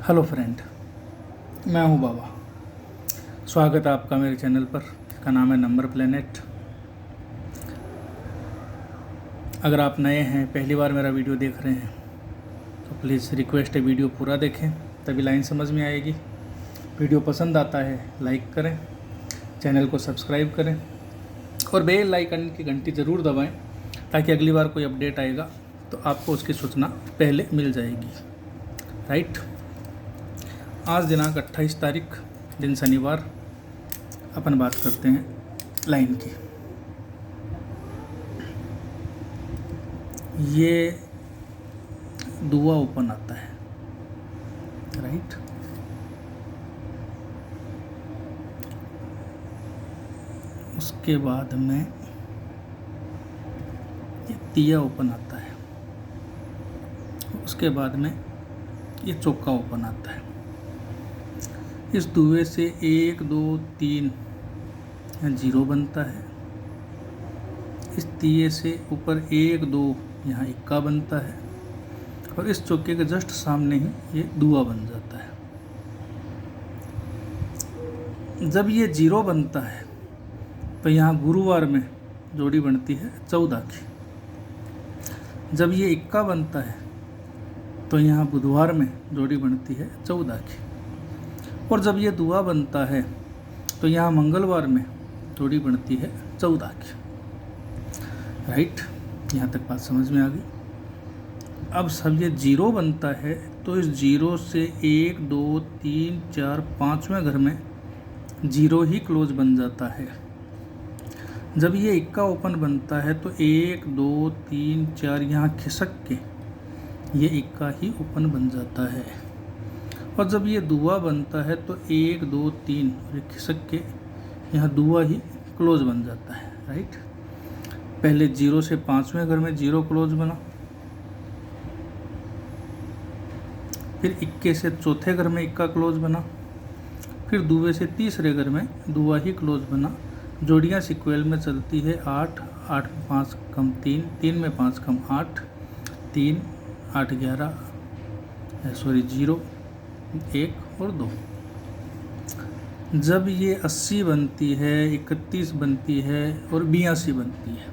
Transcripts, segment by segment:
Hello friend, मैं हूं बाबा। स्वागत है आपका मेरे चैनल पर। इसका नाम है नंबर प्लेनेट। अगर आप नए हैं, पहली बार मेरा वीडियो देख रहे हैं, तो प्लीज़ रिक्वेस्ट है वीडियो पूरा देखें, तभी लाइन समझ में आएगी। वीडियो पसंद आता है लाइक करें, चैनल को सब्सक्राइब करें और बेल आइकन की घंटी ज़रूर दबाएं, ताकि अगली बार कोई अपडेट आएगा तो आपको उसकी सूचना पहले मिल जाएगी। राइट। आज दिनांक 28 तारीख, दिन शनिवार। अपन बात करते हैं लाइन की। ये दुआ ओपन आता है, राइट। उसके बाद में ये तिया ओपन आता है, उसके बाद में ये चौका ओपन आता है। इस दुए से 1 2 3 यहाँ 0 बनता है। इस तिये से ऊपर 1 2 यहाँ इक्का बनता है और इस चौके के जस्ट सामने ही ये दुआ बन जाता है। जब ये 0 बनता है तो यहाँ गुरुवार में जोड़ी बनती है 14 की। जब ये इक्का बनता है तो यहाँ बुधवार में जोड़ी बनती है 14 की। और जब ये दुआ बनता है तो यहाँ मंगलवार में जोड़ी बनती है 14 की। राइट, यहाँ तक बात समझ में आ गई। अब सब ये 0 बनता है तो इस 0 से 1 2 3 4 5वें घर में 0 ही क्लोज बन जाता है। जब ये इक्का ओपन बनता है तो 1 2 3 4 यहाँ खिसक के ये इक्का ही ओपन बन जाता है। और जब ये दुआ बनता है तो 1 2 3 खिसक के यहाँ दुआ ही क्लोज बन जाता है। राइट। पहले 0 से 5वें घर में 0 क्लोज बना, फिर इक्के से चौथे घर में इक्का क्लोज बना, फिर दुए से तीसरे घर में दुआ ही क्लोज बना। जोड़ियाँ सिक्वेल में चलती है 8 8 में 5 कम 3 3 में 5 कम 8 3 8 11 0 1 और 2। जब ये 80 बनती है, 31 बनती है और 82 बनती है,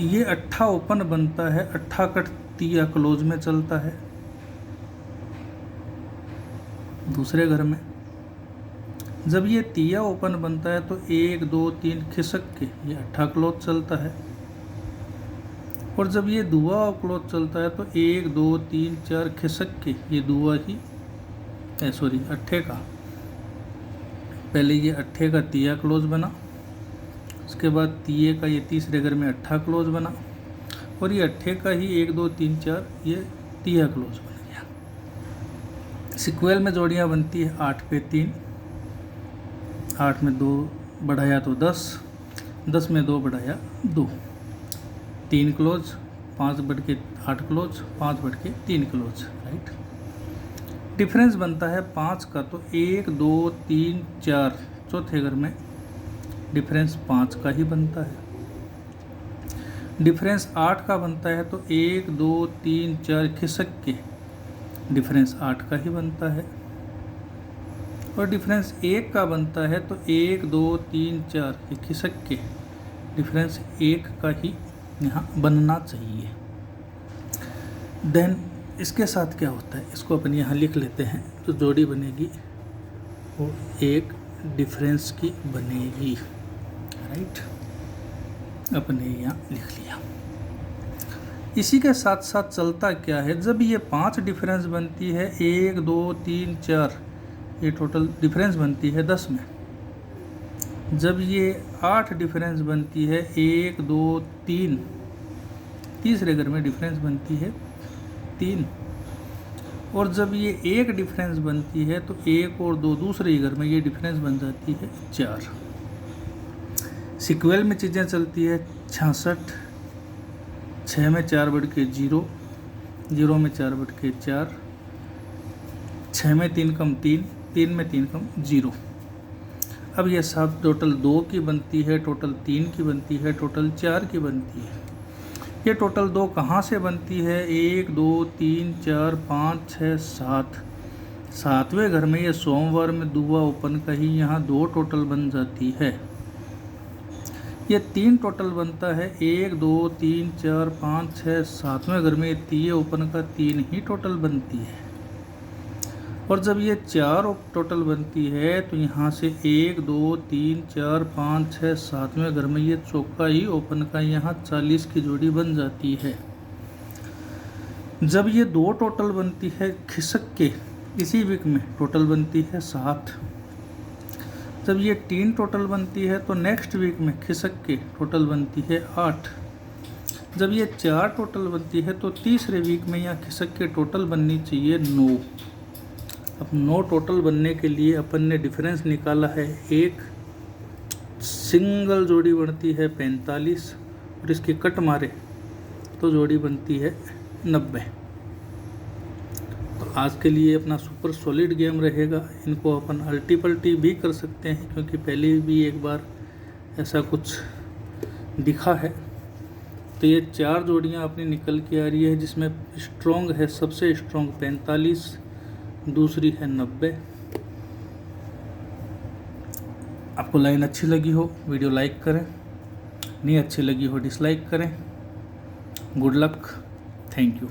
ये 8 ओपन बनता है। 8 कट तिया क्लोज में चलता है दूसरे घर में। जब ये तिया ओपन बनता है तो 1 2 3 खिसक के ये 8 क्लोज चलता है। और जब ये दुआ क्लोज चलता है तो 1 2 3 4 खिसक के ये दुआ ही अट्ठे का, पहले ये अट्ठे का तिया क्लोज बना, उसके बाद तिये का ये तीसरे घर में 8 क्लोज बना और ये अट्ठे का ही 1 2 3 4 ये तिया क्लोज बन गया। सिक्वेल में जोड़ियाँ बनती है 8 पे 3, 8 में 2 बढ़ाया तो 10, 10 में 2 बढ़ाया 2, 3 क्लोज, 5 बढ़ के 8 क्लोज, 5 बढ़ के 3 क्लोज। राइट। डिफरेंस बनता है 5 का तो 1 2 3 4 चौथे घर में डिफरेंस 5 का ही बनता है। डिफरेंस 8 का बनता है तो 1 2 3 4 खिसक के डिफरेंस 8 का ही बनता है। और डिफरेंस 1 का बनता है तो 1 2 3 4 ये खिसक के डिफरेंस 1 का ही यहाँ बनना चाहिए। देन इसके साथ क्या होता है, इसको अपन यहाँ लिख लेते हैं। तो जोड़ी बनेगी वो एक डिफरेंस की बनेगी। राइट, अपने यहाँ लिख लिया। इसी के साथ साथ चलता क्या है, जब ये 5 डिफरेंस बनती है 1 2 3 4 ये टोटल डिफरेंस बनती है 10 में। जब ये 8 डिफरेंस बनती है 1 2 3 तीसरे घर में डिफरेंस बनती है 3। और जब ये 1 डिफरेंस बनती है तो 1 और 2 दूसरे घर में ये डिफरेंस बन जाती है 4। सिक्वेल में चीज़ें चलती है 66, 6 में 4 बढ़ के 0, 0 में 4 बढ़ के 4, 6 में 3 कम 3, 3 में 3 कम 0। अब ये सब टोटल 2 की बनती है, टोटल 3 की बनती है, टोटल 4 की बनती है। ये टोटल 2 कहाँ से बनती है? 1 2 3 4 5 6 7, 7वें घर में ये सोमवार में दुआ ओपन का ही यहाँ 2 टोटल बन जाती है। ये 3 टोटल बनता है, 1 2 3 4 5 6 7वें घर में ये ओपन का 3 ही टोटल बनती है। और जब ये 4 टोटल बनती है तो यहाँ से 1 2 3 4 5 6 7वें घर में ये चौका ही ओपन का यहाँ 40 की जोड़ी बन जाती है। जब ये 2 टोटल बनती है खिसक के इसी वीक में टोटल बनती है 7। जब ये 3 टोटल बनती है तो नेक्स्ट वीक में खिसक के टोटल बनती है 8। जब ये 4 टोटल बनती है तो तीसरे वीक में यहाँ खिसक के टोटल बननी चाहिए 9। अब 9 टोटल बनने के लिए अपन ने डिफरेंस निकाला है, एक सिंगल जोड़ी बनती है 45 और इसकी कट मारे तो जोड़ी बनती है 90। तो आज के लिए अपना सुपर सॉलिड गेम रहेगा। इनको अपन अल्टी पल्टी भी कर सकते हैं क्योंकि पहले भी एक बार ऐसा कुछ दिखा है। तो ये 4 जोड़ियां अपनी निकल के आ रही है, जिसमें स्ट्रॉन्ग है, सबसे स्ट्रॉन्ग 45, दूसरी है 90। आपको लाइन अच्छी लगी हो वीडियो लाइक करें, नहीं अच्छी लगी हो डिसलाइक करें। Good luck, thank you.